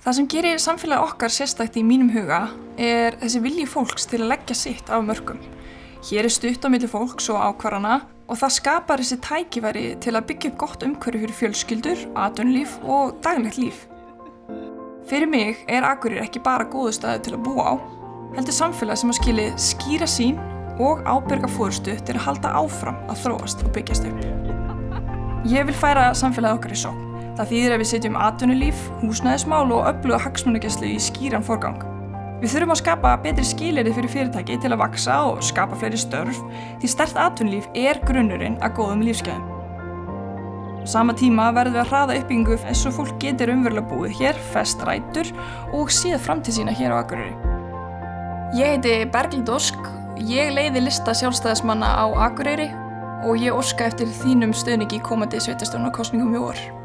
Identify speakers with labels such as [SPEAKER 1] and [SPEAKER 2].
[SPEAKER 1] Það sem gerir samfélagið okkar sérstakt í mínum huga þessi vilji fólks til að leggja sitt af mörkum. Hér stutt á milli fólks og ákvarðana og það skapar þessi tækifæri til að byggja upp gott umhverfi fyrir fjölskyldur, atvinnulíf og daglegt líf. Fyrir mig Akureyri ekki bara góður staður til að búa á, heldur samfélag sem skili skýra sýn og ábyrga forystu til að halda áfram að þróast og byggjast upp. Ég vil færa samfélagið okkar í sókn. Það þýðir að við setjum atvinnulíf, húsnæðismál og öfluga hagsmunagæslu í skýran forgang. Við þurfum að skapa betri skilyrði fyrir fyrirtæki til að vaxa og skapa fleiri störf, því sterkt atvinnulíf grunnurinn að góðum lífsgæðum. Á sama tíma verðum við að hraða uppbyggingu eins og fólk getur raunverulega búið hér, fest rætur og séð framtíð sína hér á Akureyri. Ég heiti Berglind Ósk, ég leiði lista sjálfstæðismanna á Akureyri og ég óska eftir þínum stuðningi í komandi sveitarstjórnarkosningum í vor.